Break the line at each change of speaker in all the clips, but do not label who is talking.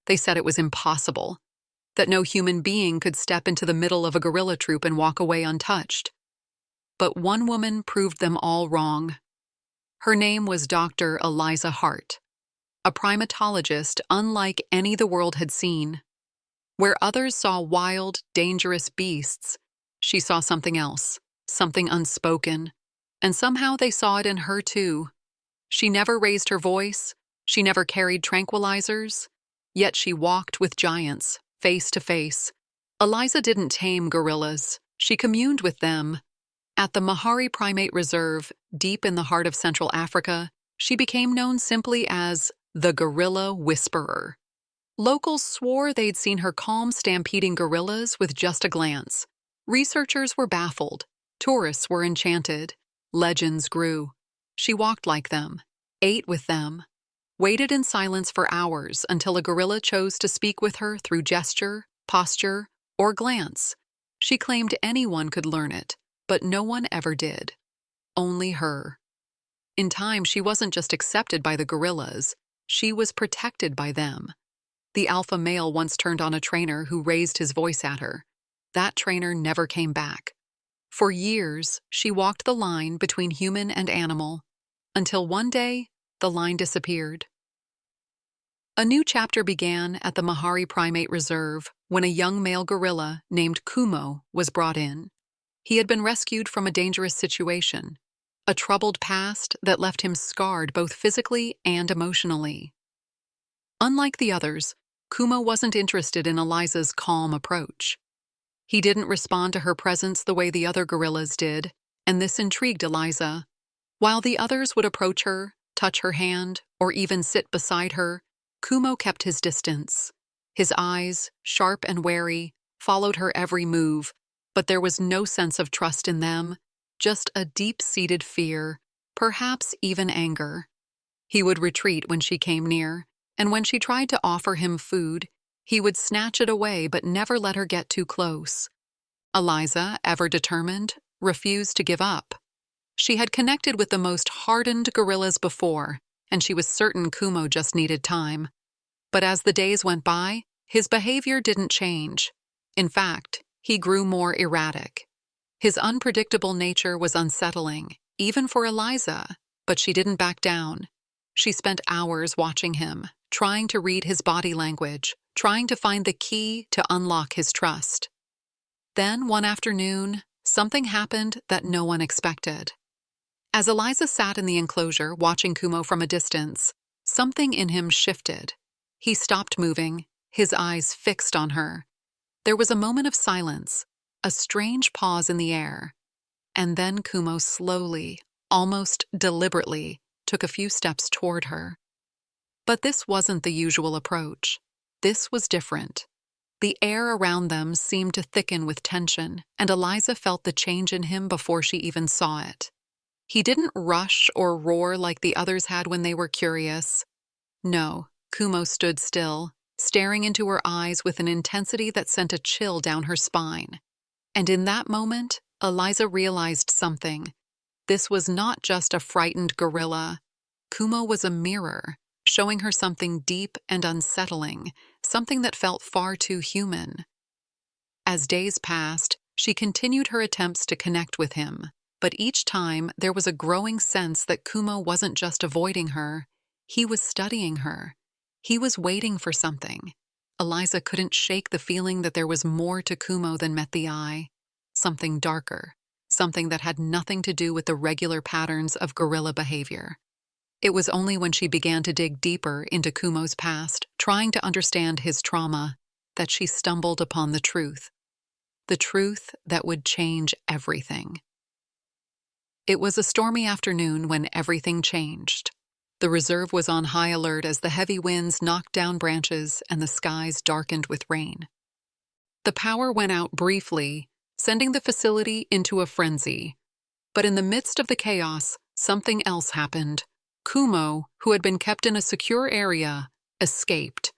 They said it was impossible, that no human being could step into the middle of a gorilla troop and walk away untouched. But one woman proved them all wrong. Her name was Dr. Eliza Hart, a primatologist unlike any the world had seen. Where others saw wild, dangerous beasts, she saw something else, something unspoken, and somehow they saw it in her too. She never raised her voice, she never carried tranquilizers, yet she walked with giants, face to face. Eliza didn't tame gorillas, she communed with them. At the Mahari Primate Reserve, deep in the heart of Central Africa, she became known simply as the Gorilla Whisperer. Locals swore they'd seen her calm stampeding gorillas with just a glance. Researchers were baffled. Tourists were enchanted. Legends grew. She walked like them, ate with them, waited in silence for hours until a gorilla chose to speak with her through gesture, posture, or glance. She claimed anyone could learn it, but no one ever did. Only her. In time, she wasn't just accepted by the gorillas, she was protected by them. The alpha male once turned on a trainer who raised his voice at her. That trainer never came back. For years, she walked the line between human and animal, until one day, the line disappeared. A new chapter began at the Mahari Primate Reserve when a young male gorilla named Kumo was brought in. He had been rescued from a dangerous situation, a troubled past that left him scarred both physically and emotionally. Unlike the others, Kumo wasn't interested in Eliza's calm approach. He didn't respond to her presence the way the other gorillas did, and this intrigued Eliza. While the others would approach her, touch her hand, or even sit beside her, Kumo kept his distance. His eyes, sharp and wary, followed her every move, but there was no sense of trust in them, just a deep-seated fear, perhaps even anger. He would retreat when she came near, and when she tried to offer him food, he would snatch it away but never let her get too close. Eliza, ever determined, refused to give up. She had connected with the most hardened gorillas before, and she was certain Kumo just needed time. But as the days went by, his behavior didn't change. In fact, he grew more erratic. His unpredictable nature was unsettling, even for Eliza, but she didn't back down. She spent hours watching him, trying to read his body language, trying to find the key to unlock his trust. Then, one afternoon, something happened that no one expected. As Eliza sat in the enclosure, watching Kumo from a distance, something in him shifted. He stopped moving, his eyes fixed on her. There was a moment of silence, a strange pause in the air, and then Kumo slowly, almost deliberately, took a few steps toward her. But this wasn't the usual approach. This was different. The air around them seemed to thicken with tension, and Eliza felt the change in him before she even saw it. He didn't rush or roar like the others had when they were curious. No, Kumo stood still, staring into her eyes with an intensity that sent a chill down her spine. And in that moment, Eliza realized something. This was not just a frightened gorilla. Kumo was a mirror, showing her something deep and unsettling, something that felt far too human. As days passed, she continued her attempts to connect with him, but each time there was a growing sense that Kumo wasn't just avoiding her, he was studying her. He was waiting for something. Eliza couldn't shake the feeling that there was more to Kumo than met the eye, something darker, something that had nothing to do with the regular patterns of gorilla behavior. It was only when she began to dig deeper into Kumo's past, trying to understand his trauma, that she stumbled upon the truth that would change everything. It was a stormy afternoon when everything changed. The reserve was on high alert as the heavy winds knocked down branches and the skies darkened with rain. The power went out briefly, sending the facility into a frenzy. But in the midst of the chaos, something else happened. Kumo, who had been kept in a secure area, escaped.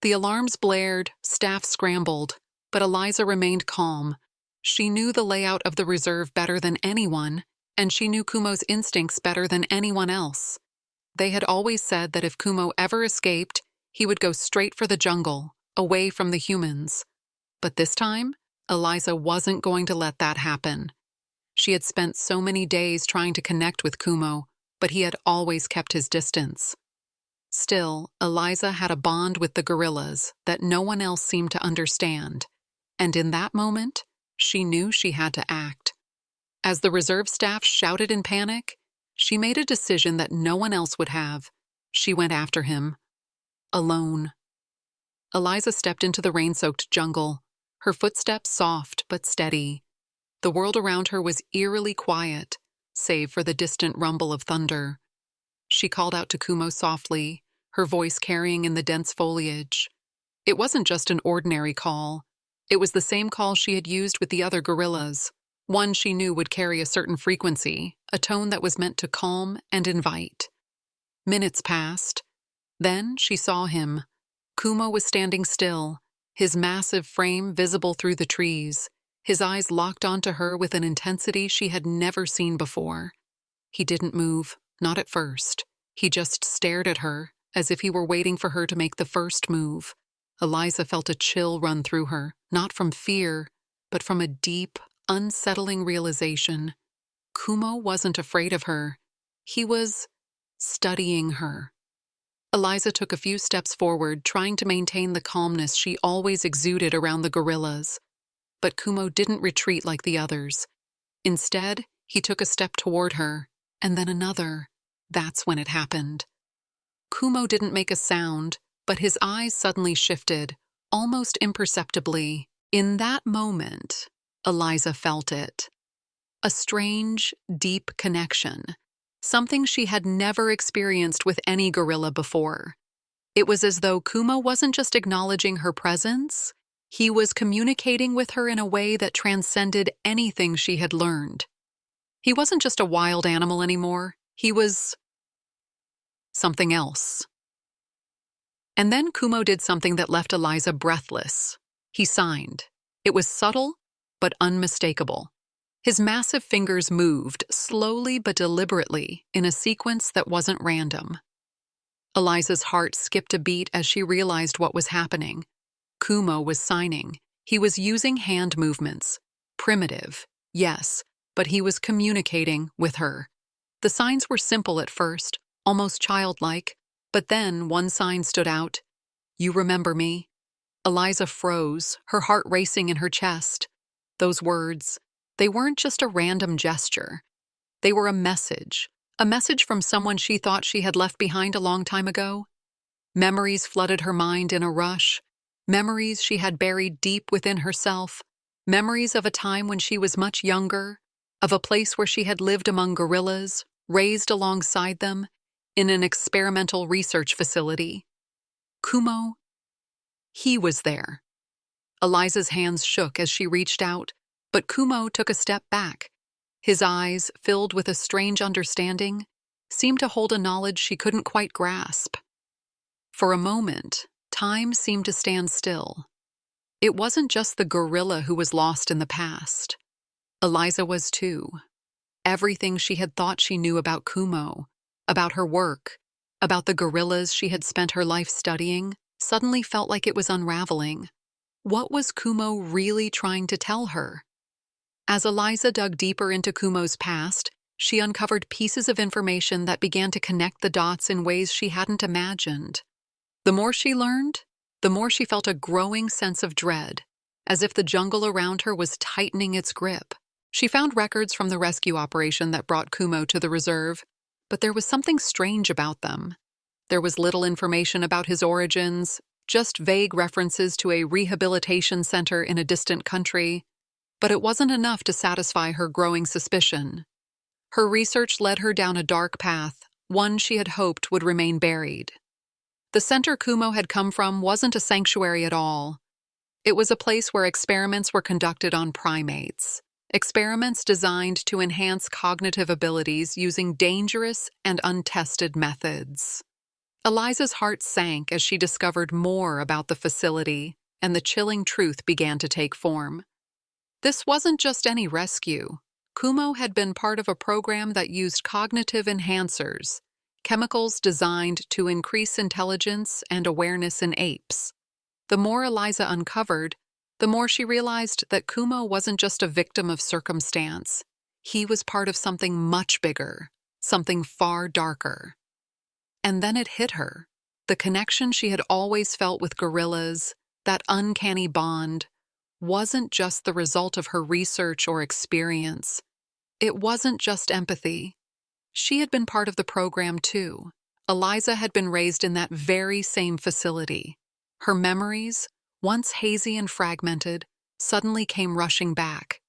The alarms blared, staff scrambled, but Eliza remained calm. She knew the layout of the reserve better than anyone, and she knew Kumo's instincts better than anyone else. They had always said that if Kumo ever escaped, He would go straight for the jungle, away from the humans. But this time, Eliza wasn't going to let that happen. She had spent so many days trying to connect with Kumo, but he had always kept his distance. Still, Eliza had a bond with the gorillas that no one else seemed to understand, and in that moment, she knew she had to act. As the reserve staff shouted in panic, she made a decision that no one else would have. She went after him. Alone. Eliza stepped into the rain-soaked jungle, her footsteps soft but steady. The world around her was eerily quiet, save for the distant rumble of thunder. She called out to Kumo softly, her voice carrying in the dense foliage. It wasn't just an ordinary call. It was the same call she had used with the other gorillas, one she knew would carry a certain frequency, a tone that was meant to calm and invite. Minutes passed. Then she saw him. Kumo was standing still, his massive frame visible through the trees, his eyes locked onto her with an intensity she had never seen before. He didn't move, not at first. He just stared at her, as if he were waiting for her to make the first move. Eliza felt a chill run through her, not from fear, but from a deep, unsettling realization. Kumo wasn't afraid of her. He was studying her. Eliza took a few steps forward, trying to maintain the calmness she always exuded around the gorillas. But Kumo didn't retreat like the others. Instead, he took a step toward her, and then another. That's when it happened. Kumo didn't make a sound, but his eyes suddenly shifted, almost imperceptibly. In that moment, Eliza felt it. A strange, deep connection. Something she had never experienced with any gorilla before. It was as though Kumo wasn't just acknowledging her presence, he was communicating with her in a way that transcended anything she had learned. He wasn't just a wild animal anymore, he was something else. And then Kumo did something that left Eliza breathless. He signed. It was subtle, but unmistakable. His massive fingers moved, slowly but deliberately, in a sequence that wasn't random. Eliza's heart skipped a beat as she realized what was happening. Kumo was signing. He was using hand movements. Primitive, yes, but he was communicating with her. The signs were simple at first, almost childlike, but then one sign stood out. "You remember me?" Eliza froze, her heart racing in her chest. Those words, they weren't just a random gesture. They were a message from someone she thought she had left behind a long time ago. Memories flooded her mind in a rush, memories she had buried deep within herself, memories of a time when she was much younger, of a place where she had lived among gorillas, raised alongside them, in an experimental research facility. Kumo, he was there. Eliza's hands shook as she reached out, but Kumo took a step back. His eyes, filled with a strange understanding, seemed to hold a knowledge she couldn't quite grasp. For a moment, time seemed to stand still. It wasn't just the gorilla who was lost in the past. Eliza was too. Everything she had thought she knew about Kumo, about her work, about the gorillas she had spent her life studying, suddenly felt like it was unraveling. What was Kumo really trying to tell her? As Eliza dug deeper into Kumo's past, she uncovered pieces of information that began to connect the dots in ways she hadn't imagined. The more she learned, the more she felt a growing sense of dread, as if the jungle around her was tightening its grip. She found records from the rescue operation that brought Kumo to the reserve, but there was something strange about them. There was little information about his origins, just vague references to a rehabilitation center in a distant country. But it wasn't enough to satisfy her growing suspicion. Her research led her down a dark path, one she had hoped would remain buried. The center Kumo had come from wasn't a sanctuary at all. It was a place where experiments were conducted on primates, experiments designed to enhance cognitive abilities using dangerous and untested methods. Eliza's heart sank as she discovered more about the facility, and the chilling truth began to take form. This wasn't just any rescue. Kumo had been part of a program that used cognitive enhancers, chemicals designed to increase intelligence and awareness in apes. The more Eliza uncovered, the more she realized that Kumo wasn't just a victim of circumstance. He was part of something much bigger, something far darker. And then it hit her. The connection she had always felt with gorillas, that uncanny bond, wasn't just the result of her research or experience. It wasn't just empathy. She had been part of the program too. Eliza had been raised in that very same facility. Her memories, once hazy and fragmented, suddenly came rushing back.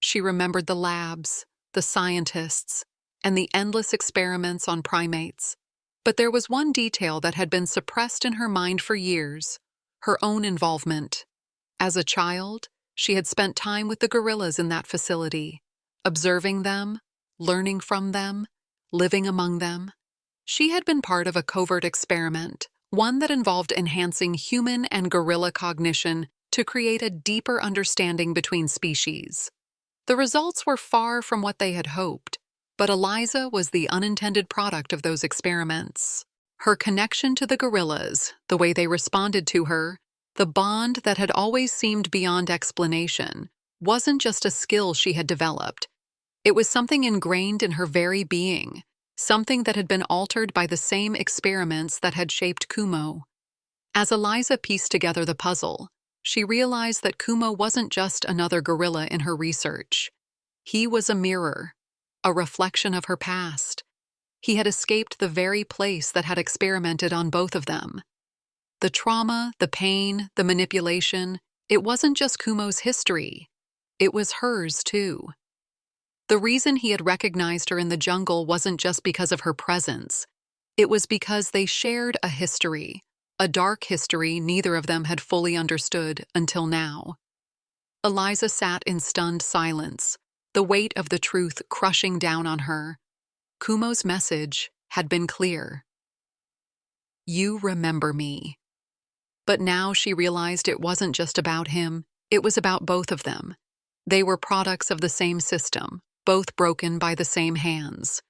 She remembered the labs, the scientists, and the endless experiments on primates. But there was one detail that had been suppressed in her mind for years: her own involvement. As a child, she had spent time with the gorillas in that facility, observing them, learning from them, living among them. She had been part of a covert experiment, one that involved enhancing human and gorilla cognition to create a deeper understanding between species. The results were far from what they had hoped, but Eliza was the unintended product of those experiments. Her connection to the gorillas, the way they responded to her, the bond that had always seemed beyond explanation, wasn't just a skill she had developed. It was something ingrained in her very being, something that had been altered by the same experiments that had shaped Kumo. As Eliza pieced together the puzzle, she realized that Kumo wasn't just another gorilla in her research. He was a mirror, a reflection of her past. He had escaped the very place that had experimented on both of them. The trauma, the pain, the manipulation, it wasn't just Kumo's history. It was hers, too. The reason he had recognized her in the jungle wasn't just because of her presence. It was because they shared a history, a dark history neither of them had fully understood until now. Eliza sat in stunned silence, the weight of the truth crushing down on her. Kumo's message had been clear. You remember me. But now she realized it wasn't just about him, it was about both of them. They were products of the same system, both broken by the same hands.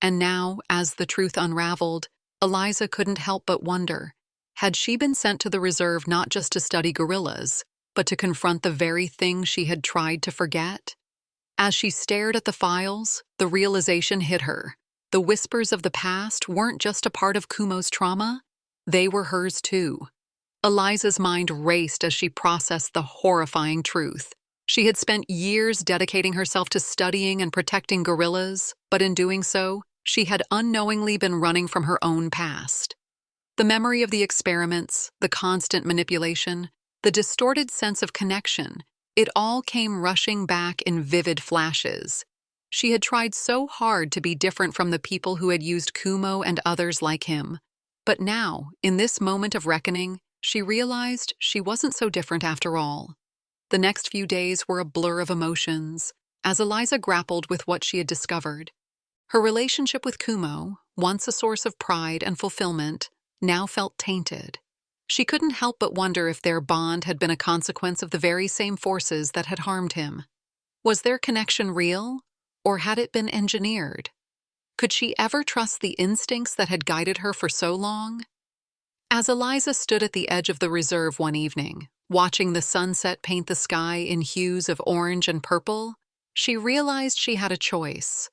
And now, as the truth unraveled, Eliza couldn't help but wonder, had she been sent to the reserve not just to study gorillas, but to confront the very thing she had tried to forget? As she stared at the files, the realization hit her. The whispers of the past weren't just a part of Kumo's trauma, they were hers too. Eliza's mind raced as she processed the horrifying truth. She had spent years dedicating herself to studying and protecting gorillas, but in doing so, she had unknowingly been running from her own past. The memory of the experiments, the constant manipulation, the distorted sense of connection, it all came rushing back in vivid flashes. She had tried so hard to be different from the people who had used Kumo and others like him. But now, in this moment of reckoning, she realized she wasn't so different after all. The next few days were a blur of emotions, as Eliza grappled with what she had discovered. Her relationship with Kumo, once a source of pride and fulfillment, now felt tainted. She couldn't help but wonder if their bond had been a consequence of the very same forces that had harmed him. Was their connection real, or had it been engineered? Could she ever trust the instincts that had guided her for so long? As Eliza stood at the edge of the reserve one evening, watching the sunset paint the sky in hues of orange and purple, she realized she had a choice.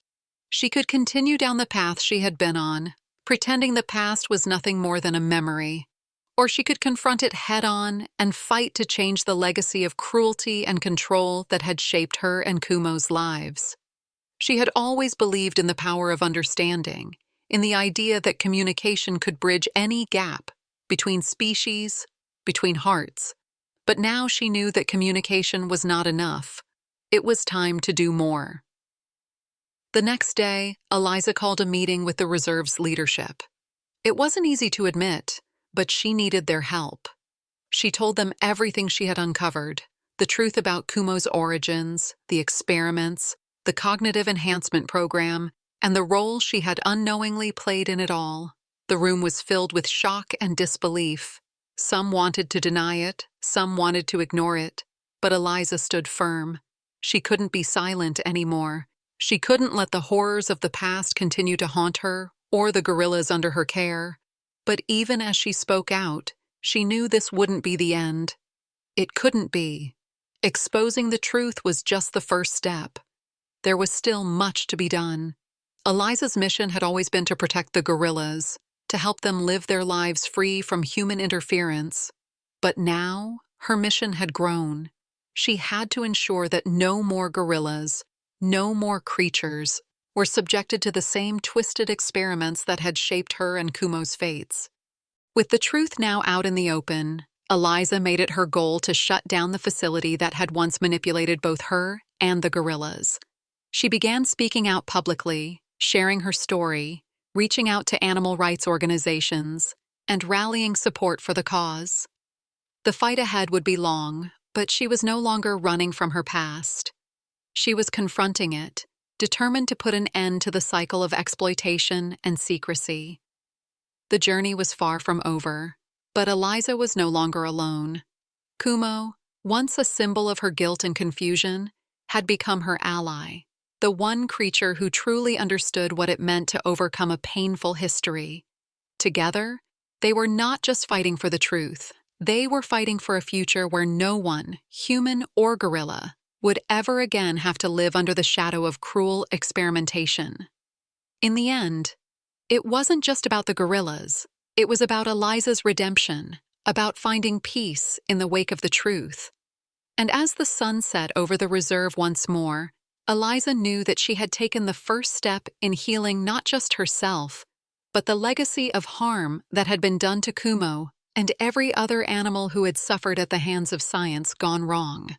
She could continue down the path she had been on, pretending the past was nothing more than a memory, or she could confront it head-on and fight to change the legacy of cruelty and control that had shaped her and Kumo's lives. She had always believed in the power of understanding, in the idea that communication could bridge any gap between species, between hearts. But now she knew that communication was not enough. It was time to do more. The next day, Eliza called a meeting with the reserve's leadership. It wasn't easy to admit, but she needed their help. She told them everything she had uncovered, the truth about Kumo's origins, the experiments, the cognitive enhancement program, and the role she had unknowingly played in it all. The room was filled with shock and disbelief. Some wanted to deny it, some wanted to ignore it, but Eliza stood firm. She couldn't be silent anymore. She couldn't let the horrors of the past continue to haunt her or the gorillas under her care. But even as she spoke out, she knew this wouldn't be the end. It couldn't be. Exposing the truth was just the first step. There was still much to be done. Eliza's mission had always been to protect the gorillas, to help them live their lives free from human interference. But now, her mission had grown. She had to ensure that no more gorillas, no more creatures, were subjected to the same twisted experiments that had shaped her and Kumo's fates. With the truth now out in the open, Eliza made it her goal to shut down the facility that had once manipulated both her and the gorillas. She began speaking out publicly, sharing her story, reaching out to animal rights organizations, and rallying support for the cause. The fight ahead would be long, but she was no longer running from her past. She was confronting it, determined to put an end to the cycle of exploitation and secrecy. The journey was far from over, but Eliza was no longer alone. Kumo, once a symbol of her guilt and confusion, had become her ally, the one creature who truly understood what it meant to overcome a painful history. Together, they were not just fighting for the truth. They were fighting for a future where no one, human or gorilla, would ever again have to live under the shadow of cruel experimentation. In the end, it wasn't just about the gorillas. It was about Eliza's redemption, about finding peace in the wake of the truth. And as the sun set over the reserve once more, Eliza knew that she had taken the first step in healing not just herself, but the legacy of harm that had been done to Kumo and every other animal who had suffered at the hands of science gone wrong.